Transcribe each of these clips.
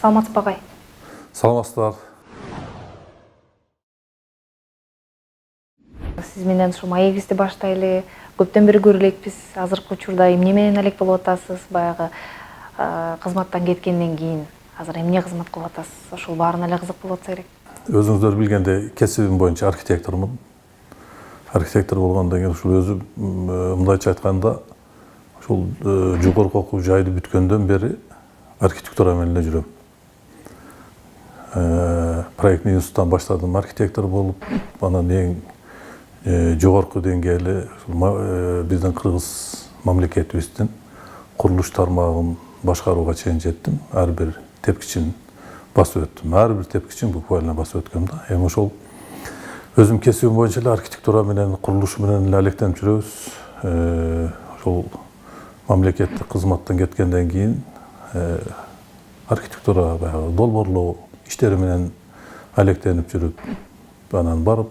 Саламатсызбы агай? Саламатсыздар. Сиз менен ушу маегибизди баштайлы. Көптөн бери көрө элекпиз. Азыркы учурда эмне менен элек болуп атасыз? Баягы кызматтан кеткенден кийин азыр эмне кызмат кылып атасыз? Ошол баарына эле кызык болуп атса керек. Өзүңүздөр билгендей, кесибим боюнча архитектормун. Архитектор болгондон кийин ушул өзүм мындайча айтканда, ушул жогорку окуу жайды бүткөндөн бери архитектура менен эле жүрөм. Проектный институттан баштадым архитектор болуп, анан эң жогорку деңгээлі биздин кыргыз мамлекетибиздин курулуш тармагын башкарууга чейин жеттим. Ар бир тепкичин басып өттүм. Ар бир тепкичин буквально басып өткөм да. Эми ошол өзүм кесибим боюнча эле архитектура менен, курулуш менен эле алектенип жүрөбүз. Ошол мамлекеттик кызматтан кеткенден кийин архитектура баягы долбоорлоо иштери менен алектенип жүрүп, анан барып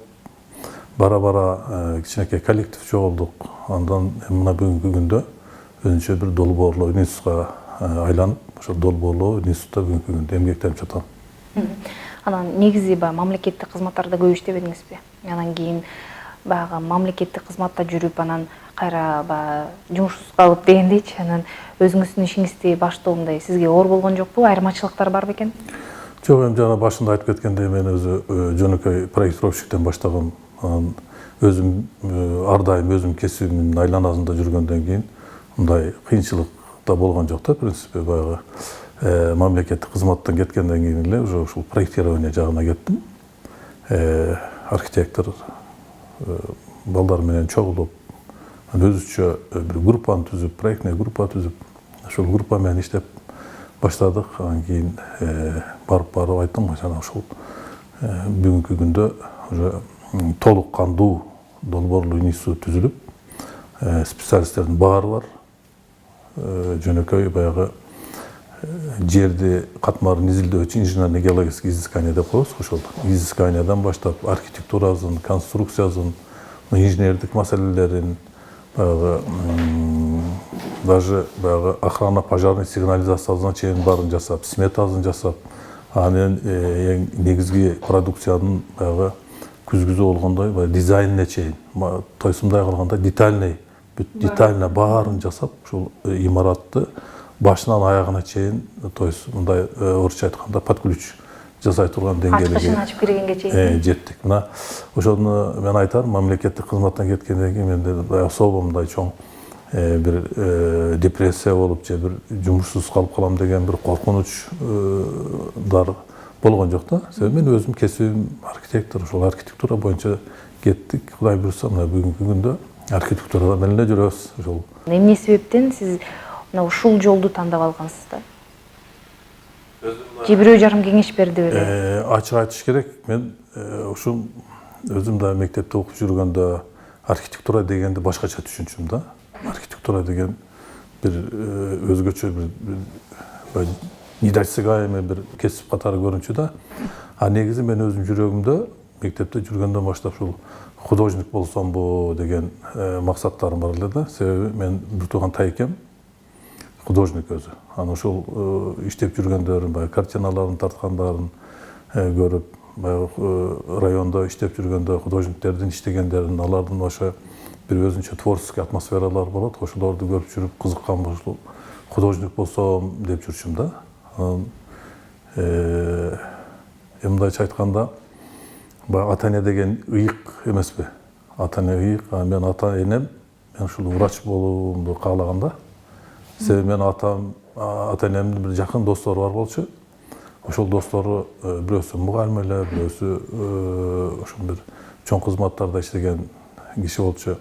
бара-бара кичинекей коллектив чогулдук. Андан мына бүгүнкү күндө өзүнчө бир долбоорлоо институтка айланып, ошол долбоорлоо институтта бүгүнкү күндө эмгектенип жатам. Анан негизи баягы мамлекеттик кызматтарда көп иштебедиңизби? Анан кийин баягы мамлекеттик кызматта жүрүп, анан кайра баягы жумушсуз калып дегендейчи, анан өзүңүздүн ишиңизди баштоомдай сизге оор болгон жокпу? Айырмачылыктар бар бекен? Жок, эми жана башында айтып кеткендей, мен өзү жөнөкөй проектировщиктен баштагам. Анан өзүм ар дайым өзүм кесибимдин айланасында жүргөндөн кийин мындай кыйынчылык да болгон жок да, в принципе, баягы мамлекеттик кызматтан кеткенден кийин эле уже ушул проектирование жагына кеттим. Архитектор балдар менен чогулуп, өзүчө бир группаны түзүп, проектный группа түзүп, ошол группа менен иштеп баштадык. Анан кийин барып айттым го, жана ушул бүгүнкү күндө уже толук кандуу долбоорлуу институт түзүлүп, специалисттердин баары бар. Жөнөкөй баягы жерди катмарын изилдөөчү инженерно-геологический изыскание деп коебуз. Ошол изысканиядан баштап архитектурасын, конструкциясын, инженердик маселелерин, баягы даже баягы охрана пожарный сигнализациясына чейин баарын жасап, сметасын жасап, анын эң негизги продукциянын баягы күзгүзүү болгондой дизайнына чейин, тойсумдай калганда детально баарын жасап, ушул имаратты башынан аягына чейин мындай орусча айтканда под ключ жасай турган деңгээлге ачып киргенге чейин жеттик. Мына ошону мен айтарым, мамлекеттик кызматтан кеткенден кийин менде особо мындай чоң бир депрессия болуп же бир жумушсуз калып калам деген бир коркунучдар болгон жок да. Себеби мен өзүм кесибим архитектор, ошол архитектура боюнча кеттик. Кудай буйрса, мына бүгүнкү күндө архитектурада менен эле жүрөбүз. Ошол эмне себептен сиз ушул жолду тандап алгансыз да? Же бирөө жарым кеңеш берди беле? Ачык айтыш керек, мен ушул өзүм да мектепте окуп жүргөндө архитектура дегенди башкача түшүнчүм да. Архитектура деген бир өзгөчө бир недосягаемый бир кесип катары көрүнчү да. А негизи мен өзүм жүрөгүмдө мектепте жүргөндөн баштап ушул художник болсомбу деген максаттарым бар эле да. Себеби мен бир тууган тайкем художник өзү. Анан ушул иштеп жүргөндөрүн, баягы картиналарын тарткандарын көрүп, баягы райондо иштеп жүргөндө художниктердин иштегендерин, алардын ошо бир өзүнчө творческий атмосфералар болот. Ошолорду көрүп жүрүп кызыккан ушул художник болсом деп жүрчүм да. Мындайча айтканда, баягы ата-эне деген ыйык эмеспи? Ата-эне ыйык, мен ата-энем мен ушул врач болуумду каалаган да. Себеби мен ата-энемдин бир жакын достору бар болчу. Ошол достору бирөөсү мугалим эле, бирөөсү ошол бир чоң кызматтарда иштеген киши болчу.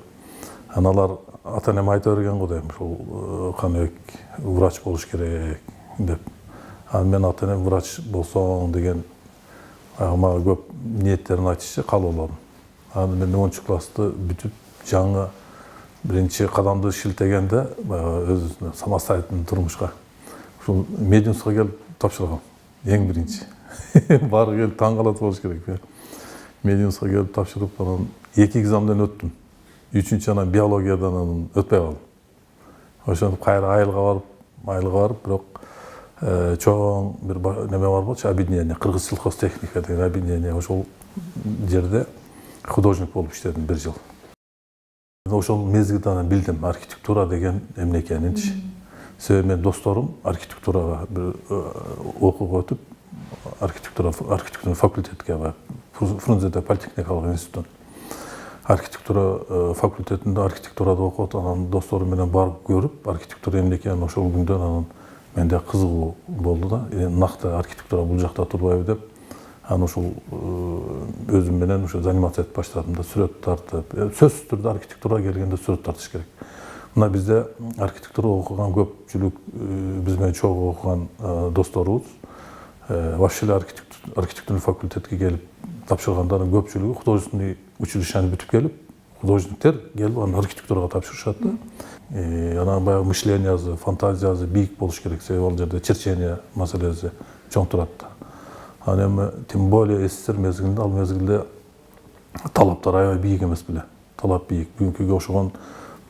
Аналар ата-энем айта берген го дейм, ушул Каныбек врач болуш керек деп. Анан мен ата-энем врач болсоң деген мага көп ниеттерин айтышчы, каалоолорун. Анан мен 10 классты бүтүп, жаңы биринчи кадамды шилтегенде, баягы өзүнүн самостоятельный турмушка ушул медиумска келип тапшыргам. Эң биринчи. Баары келип таң калат болуш керек. Медиумска келип тапшырып, анан 2 экзаменден өттүм. 3-чү анан биологиядан өтпөй калдым. Ошентип кайра айылга барып, бирок чоң бир неме бар болчу, объединение, Кыргыз сельхозтехника деген объединение, ошол жерде художник болуп иштедим 1 жыл. Ошол мезгилде анан билдим архитектура деген эмне экенинчи. Себеби менин досторум архитектурага бир окууга өтүп, архитектура факультетке, Фрунзеде политехникалык институттун архитектура факультетинде архитектурада окуп, анан досторум менен барып көрүп, архитектура эмне экенин ошол күндөн анан менде кызыгуу болду да. Накты архитектура бул жакта турбайбы деп, анан ошол өзүм менен ошо заниматься этип баштадым да, сүрөт тартып. Сөзсүз түрдө архитектурага келгенде сүрөт тартыш керек. Мына бизде архитектура окуган көпчүлүк, биз менен чогуу окуган досторубуз вообще архитектурный факультетке келип тапшыргандардын көпчүлүгү художественный училищени бүтүп келип, художниктер келип анан архитектурага тапшырышат да. Анан баягы мышлениясы, фантазиясы бийик болуш керек, себеби ал жерде черчение маселеси чоң турат да. Анан эми тем более СССР мезгилинде, ал мезгилде талаптар аябай бийик эмес беле. Талап бийик. Бүгүнкүгө окшогон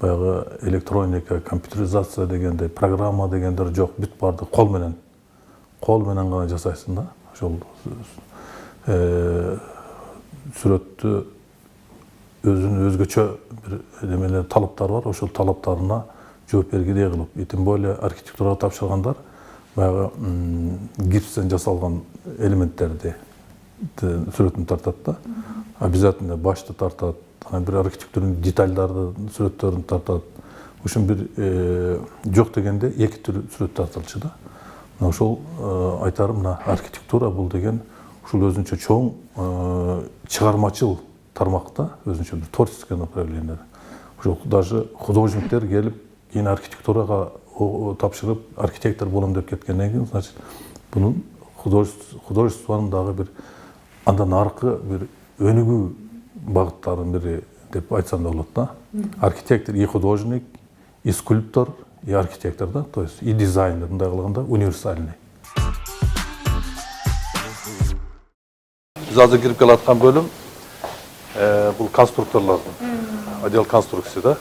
баягы электроника, компьютеризация дегендей, программа дегендер жок. Бүт барды кол менен гана жасайсың да. Ошол сүрөттү өзүнүн өзгөчө бир немелер, талаптар бар. Ошол талаптарына жооп бергидей кылып, тем более архитектурага тапшыргандар баягы гипстен жасалган элементтерди сүрөтүн тартат да. Обязательно башты тартат, анан бир архитектурный детальдарды, сүрөттөрүн тартат. Ушун бир жок дегенде 2 түр сүрөт тартылчу да. Ошол айтарым, мына архитектура бул деген ушул өзүнчө чоң чыгармачыл тармакта, өзүнчө бир творческое направление. Ошол даже художниктер келип, кийин архитектурага тапшырып, архитектор болом деп кеткенден кийин, значит, бунун художествонун дагы бир андан аркы бир өнүгүү багыттарынын бири деп айтсам да болот да. Архитектор и художник, и скульптор, и архитектор да, то есть и дизайнер, мындай кылганда универсальный. Биз азыр кирип келаткан бөлүм бул конструкторлордун отдел конструкция да.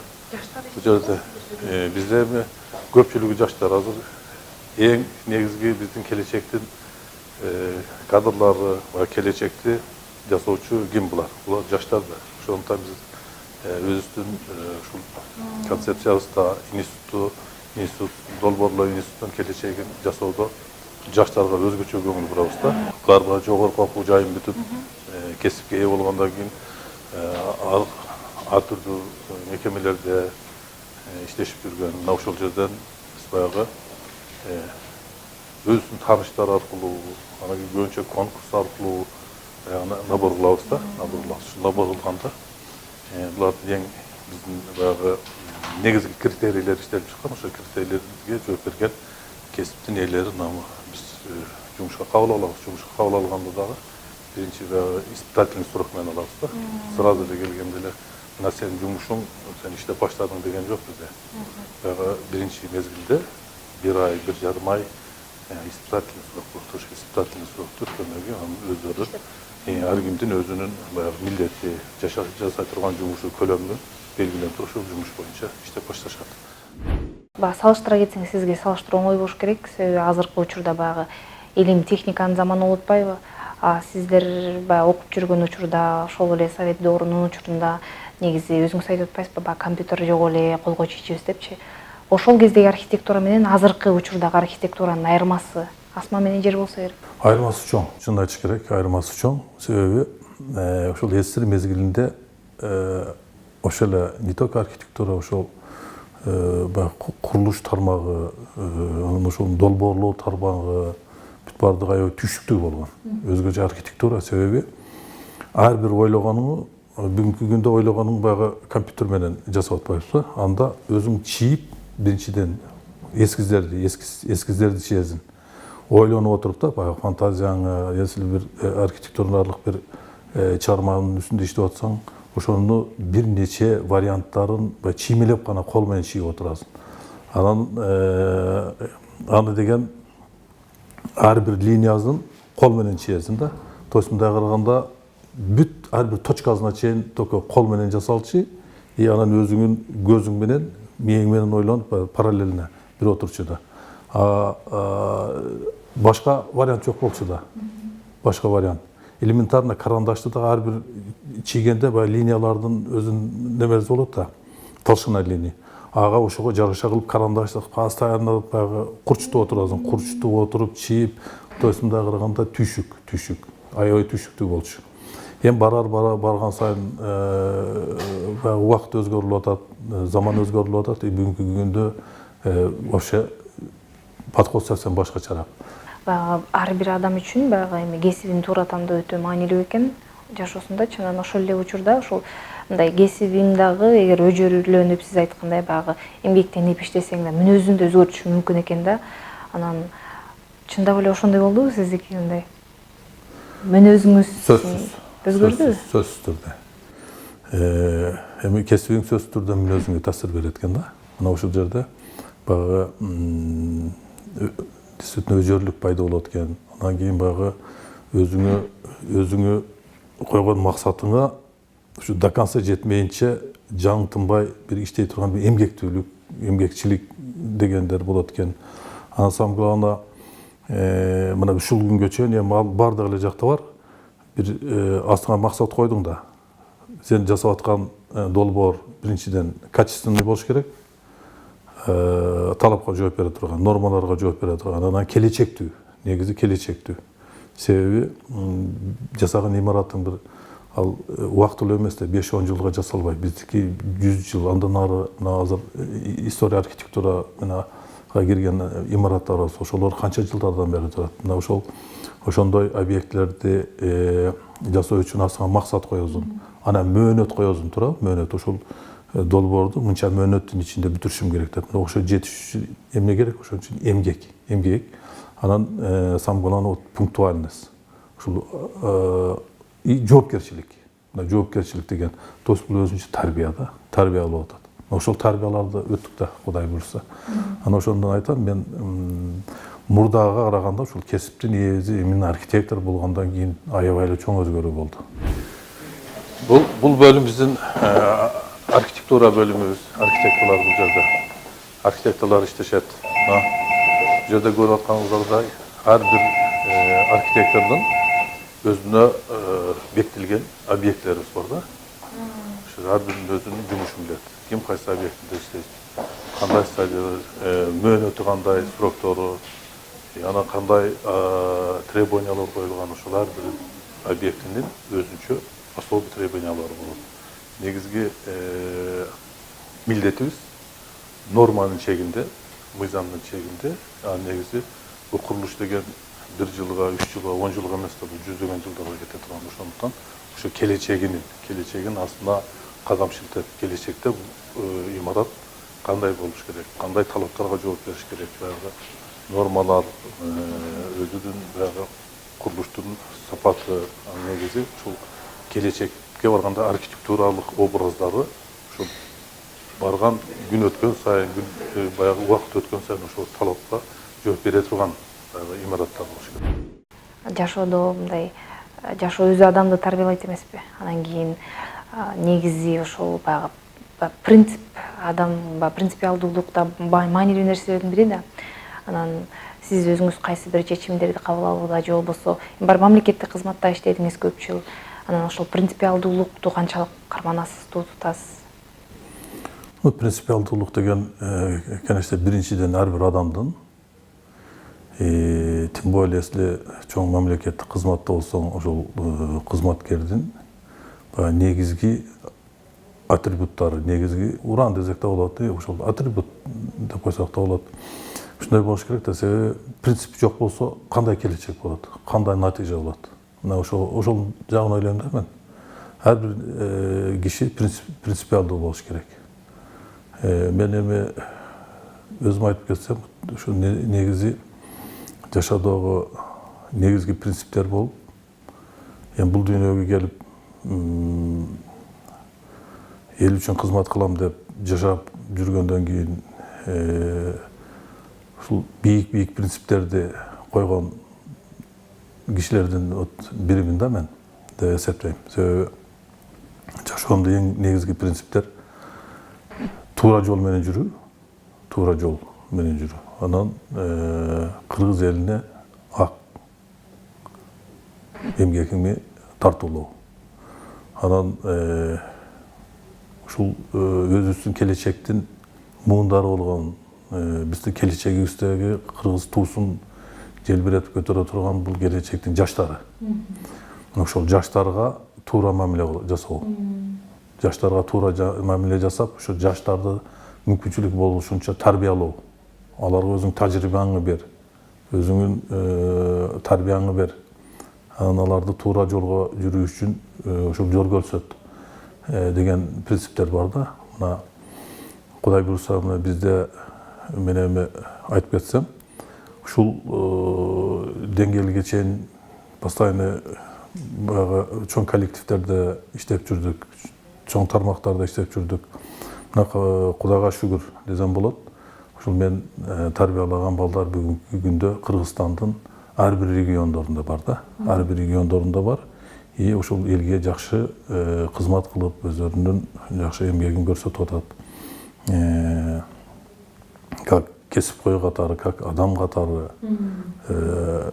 Бул жерде бизде көпчүлүгү жаштар, азыр эң негизги биздин келечектин кадрлары, келечекти жасоочу ким булар? Булар жаштар да. Ошондуктан биз өзүбүздүн ушул концепциябызда институт долбоорлоо институттун келечегин жасоодо жаштарга өзгөчө көңүл бурабыз да. Буларга жогорку окуу жайын бүтүп, кесипке ээ болгондон кийин ар түрдүү мекемелерде иштешип жүргөн, мына ошол жерден биз баягы өзүнүн тааныштары аркылуу, анан кийин көбүнчө конкурс аркылуу набор кылабыз да. Набор кылганда булардын эң биздин баягы негизги критерийлер иштелип чыккан, ошол критерийлерге жооп берген кесиптин ээлерин биз жумушка кабыл алабыз. Жумушка кабыл алганда дагы биринчи испытательный срок менен алабыз да. Сразу эле келгенде эле мына сенин жумушуң, сен иштеп баштадың деген жок bizde. Баягы биринчи мезгилде 1 ай, 1,5 ай испытательный срок болот. Ошол испытательный срокто өткөндөн кийин анын өздөрү ар кимдин өзүнүн баягы милдети, жасай турган жумушу көлөмү белгиленип туруп, ошол жумуш боюнча иштеп башташат. Салыштыра кетсең, сизге салыштыруу оңой болуш керек, себеби азыркы учурда баягы илим техниканын заманы болуп атпайбы? Сиздер баягы окуп жүргөн учурда, ошол эле Совет доорунун учурунда негизи өзүңүз айтып атпайсызбы, баягы компьютер жок эле, колго чечебиз депчи. Ошол кездеги архитектура менен азыркы учурдагы архитектуранын айырмасы асма менен жер болсо керек. Айырмасы чоң, чын айтыш керек, айырмасы чоң. Себеби ошол СССР мезгилинде ошол эле не только архитектура, ошол курулуш тармагы, ошол долбоорлоо тармагы бүт бардыгы аябай түйшүктүү болгон. Өзгөчө архитектура себеби ар бир ойлогонуңу бүгүнкү күндө ойлогонуң баягы компьютер менен жасап атпайбызбы? Анда өзүң чийип, биринчиден эскиздерди чийесиң. Ойлонуп отуруп да, баягы фантазияңы, если бир архитектуралык бир чыгарманын үстүндө иштеп атсаң, ошону бир нече варианттарын чиймелеп гана кол менен чийип отурасың. Анан аны деген ар бир линиясын кол менен чийесиң да. То есть мындай караганда бүт ар бир точкасына чейин только кол менен жасалчу, анан өзүңүн көзүң менен, мээң менен ойлонуп параллельно бир отурчу да. Başka varyant yok bolçu da. Başka varyant. Elementarna karandaşta da her bir çiğgende böyle liniyalardan özün nemeriz olur da talşına lini. Ağa oşuğa jarışa kılıp karandaşlık pastayarına kurçtu oturasın. Kurçtu oturup çiğip toysunda kırganda tüşük. Ayoy tüşüktü bolçu. Hem bargan sayın vaqt özgörülüp atat, zaman özgörülüp atat. Bugünkü günde oşa подход совсем башкачараак. Ар бир адам үчүн баягы эми кесибин туура тандоо өтө маанилүү экен жашоосундачы. Анан ошол эле учурда ушул мындай кесибиң дагы эгер өжөлөнүп сиз айткандай баягы эмгектенип иштесең да мүнөзүң да өзгөртүшү мүмкүн экен да. Анан чындап эле ошондой болдубу сиздики мындай мүнөзүңүз өзгөрдүбү? Сөзсүз түрдө. Эми кесибиң сөзсүз түрдө мүнөзүңө таасир берет экен да. Мына ушул жерде баягы действительно өжөрлүк пайда болот экен. Андан кийин баягы өзүңө койгон максатыңа ушу до конца жетмейинче жаң тынбай бир иштей турган бир эмгектүүлүк, эмгекчилик дегендер болот экен. Анан самый главное мына ушул күнгө чейин эми бардык эле жакта бар. Бир астыңа максат койдуң да. Сен жасап аткан долбоор биринчиден качественный болуш керек. Талапка жооп бере турган, нормаларга жооп бере турган, анан келечектүү, негизи келечектүү. Себеби жасаган имараттын бир ал убактылуу эмес да 5-10 жылга жасалбайт. Биздики 100 жыл андан ары азыр история архитектура менен кирген имараттар бар. Ошолор канча жылдардан бери турат. Мына ошондой объектлерди жасоо үчүн астыңа максат коесуң. Анан мөөнөт коесуң, туурабы? Мөөнөт ошол долбоорду мынча мөөнөттүн ичинде бүтүрүшүм керек деп. Ошо жетиш эмне керек? Ошон үчүн эмгек. Анан самый главный пунктуальность. Ушул жоопкерчилик. Мына жоопкерчилик деген то есть бул өзүнчө тарбия да, тарбия болуп атат. Ошол тарбияларды өттүк да, Кудай буйрса. Анан ошондон айтам, мен мурдага караганда ушул кесиптин ээси эмне архитектор болгондон кийин аябай эле чоң өзгөрүү болду. Бул бөлүм биздин архитектура бөлүмүбүз, архитекторлор бул жерде. Архитекторлор иштешет. Бул жерде көрүп атканыңыздардай ар бир архитектордун өзүнө бекитилген объектилерибиз бар да. Ошо ар биринин өзүнүн жумушун билет. Ким кайсы объектиде иштейт, кандай стадия, мөөнөтү кандай, сроктору, анан кандай требованиялар коюлган, ошол ар бир объектинин өзүнчө особый требованиялары болот. Негизги милдетибиз норманын чегинде, мыйзамдын чегинде, негизи бул курулуш деген 1 жылга, 3 жылга, 10 жылга эмес да, бул жүздөгөн жылдарга кете турган. Ошондуктан ошо келечегин астына кадам шилтеп, келечекте бул имарат кандай болуш керек, кандай талаптарга жооп бериш керек, баягы нормалар, өзүнүн баягы курулуштун сапаты, негизи ушул келечекке барганда архитектуралык образдары ушул барган күн өткөн сайын, баягы убакыт өткөн сайын ошол талапка жооп бере турган имараттар болуш керек. Жашоодо мындай жашоо өзү адамды тарбиялайт эмеспи? Анан кийин негизи ошол баягы принцип, адам принципиалдуулукта маанилүү нерселердин бири да. Анан сиз өзүңүз кайсы бир чечимдерди кабыл алууда же болбосо бар мамлекеттик кызматта иштедиңиз көп жыл. Анан ошол принципиалдуулукту канчалык карманасыз, тутасыз? Принципиалдуулук деген, конечно, биринчиден ар бир адамдын, тем более если чоң мамлекеттик кызматта болсоң, ошол кызматкердин негизги атрибуттары, негизги уран десек да болот, ошол атрибут деп койсок да болот. Ушундай болуш керек да, себеби принцип жок болсо кандай келечек болот, кандай натыйжа болот. Мына ошол жагын ойлойм да мен. Ар бир киши принципиалдуу болуш керек. Мен эми өзүм айтып кетсем, ушу негизи жашоодогу негизги принциптер болуп, эми бул дүйнөгө келип эл үчүн кызмат кылам деп жашап жүргөндөн кийин ушул бийик принциптерди койгон кишилердин биримин да мен деп эсептейм. Себеби жашоомдо эң негизги принциптер туура жол менен жүрүү, туура жол менен жүрүү. Анан кыргыз элине ак эмгегиңи тартуулоо. Анан ушул өзүбүздүн келечектин муундары болгон биздин келечегибиздеги кыргыз туусун желбиретип көтөрө турган бул келечектин жаштары. Ошол жаштарга туура мамиле жасоо. Жаштарга туура мамиле жасап, ошо жаштарды мүмкүнчүлүк болушунча тарбиялоо. Аларга өзүң тажрыйбаңы бер, өзүңүн тарбияңы бер. Анан аларды туура жолго жүрүү үчүн ошол жол көрсөт деген принциптер бар да. Мына Кудай буйруса бизде мен эми айтып кетсем, ушул деңгээлге чейин постоянно баягы чоң коллективдерде иштеп жүрдүк, чоң тармактарда иштеп жүрдүк. Мына Кудайга шүгүр десем болот. Ушул мен тарбиялаган балдар бүгүнкү күндө Кыргызстандын ар бир региондорунда бар да. Ар бир региондорунда бар. И ушул элге жакшы кызмат кылып, өзлөрүнүн жакшы эмгегин көрсөтүп атат. Как кесипкой катары, как адам катары.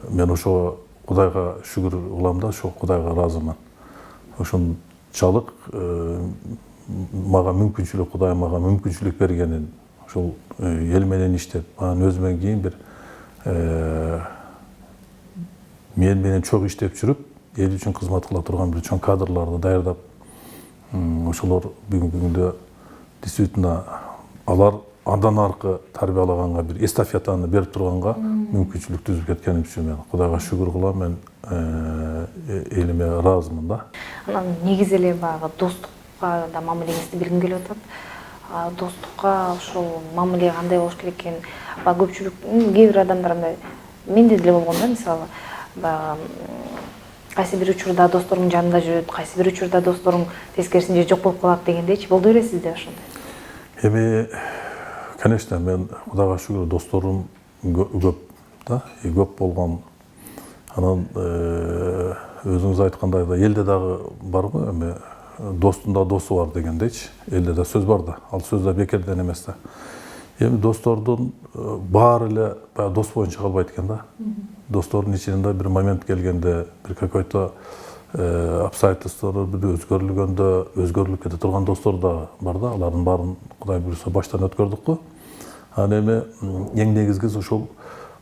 Мен ошо Кудайга шүгүр кылам да, ошо Кудайга ыраазымын. Ошончалык мага мүмкүнчүлүк, Кудай мага мүмкүнчүлүк бергенин, ошол эл менен иштеп, анан өзүмөн кийин бир мен менен чогуу иштеп жүрүп, эл үчүн кызмат кыла турган бир чоң кадрларды даярдап, ошолор бүгүнкү күндө действительно алар андан аркы тарбиялаганга бир эстафетаны берип турганга мүмкүнчүлүк түзүп кеткеним үчүн мен Кудайга шүгүр кылам, мен элиме ыраазымын да. Анан негизи эле баягы достукка да мамилеңизди билгим келип атат. Достукка ошол мамиле кандай болуш керек экенин баягы көпчүлүк кээ бир адамдар андай менде деле болгон да, мисалы баягы кайсы бир учурда досторуң жанында жүрөт, кайсы бир учурда досторуң тескерисинче жок болуп калат дегендейчи. Болду бересизде ошондой? Эми конечно, мен Кудайга шүгүр досторум көп да, көп болгон. Анан өзүңүз айткандай да, элде дагы барбы, эми достун да досу бар дегендейчи. Элде да сөз бар да, ал сөз да бекерден эмес да. Эми достордун баары эле баягы дос боюнча калбайт экен да. Достордун ичинде бир момент келгенде, бир какой-то обстоятельстволор бир өзгөрүлүп кете турган достор да бар да. Алардын баарын Кудай буйруса баштан өткөрдүк го. Анан эми эң негизгиси ошол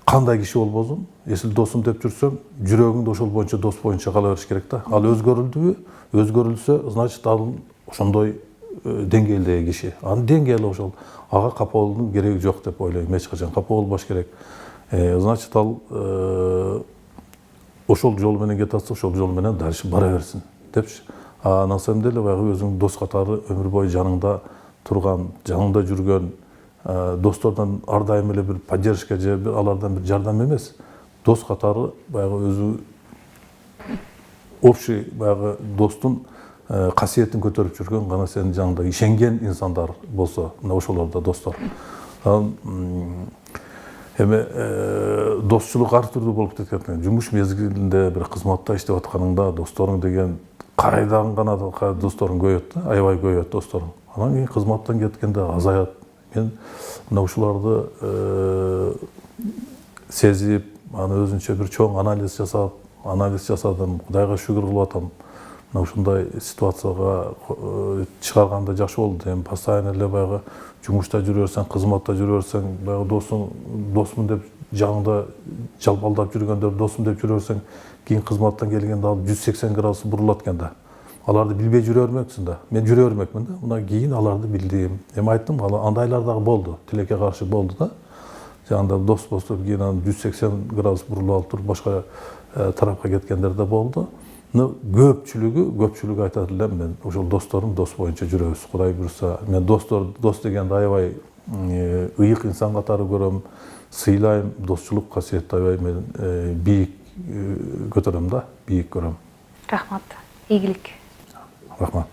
кандай киши болбосун, эсил досум деп жүрсөң, жүрөгүңдө ошол боюнча дос боюнча кала бериш керек да. Ал өзгөрүлдүбү? Өзгөрүлсө, значит ал ошондой деңгээлдеги киши. Анын деңгээли ошол. Ага капа болуунун кереги жок деп ойлойм. Эч качан капа болбош керек. Значит ал ошол жол менен кете атса, ошол жол менен дальше бара берсин депчи. На самом деле баягы өзүң дос катары өмүр бою жаныңда турган, жаныңда жүргөн достордон ар дайым эле бир поддержка же алардан бир жардам эмес. Дос катары баягы өзү общий баягы достун касиетин көтөрүп жүргөн, гана сенин жаныңда ишенген инсандар болсо, мына ошолор да достор. Эми достчулук ар түрдүү болуп кеткен. Жумуш мезгилинде бир кызматта иштеп атканыңда досторуң деген кайдан гана досторуң көбөйөт да, аябай көбөйөт досторуң. Анан кийин кызматтан кеткенде азаят. Мен мына ушуларды сезип, аны өзүнчө бир чоң анализ жасадым, Кудайга шүгүр кылып атам. Мына ушундай ситуацияга чыгарганда жакшы болду. Эми постоянно эле баягы жумушта жүрө берсең, кызматта жүрө берсең, баягы досмун деп жагыңда жалпалдап жүргөндөр досум деп жүрө берсең, кийин кызматтан келгенде ал 180 градус бурулат экен да. Аларды билбей жүрө бермексиң да. Мен жүрө бермекмин да. Мына кийин аларды билдим. Эми айттым, андайлар дагы болду. Тилекке каршы болду да. Жагында дос болуп кийин анан 180 градус бурулуп алып туруп башка тарапка кеткендер да болду. Көпчүлүгү айтат элем, мен ошол досторум дос боюнча жүрөбүз. Кудай буйруса, мен дос дегенди аябай ыйык инсан катары көрөм, сыйлайм, достчулук касиетти аябай мен бийик көтөрөм да, бийик көрөм. Рахмат. Ийгилик. Рахмат.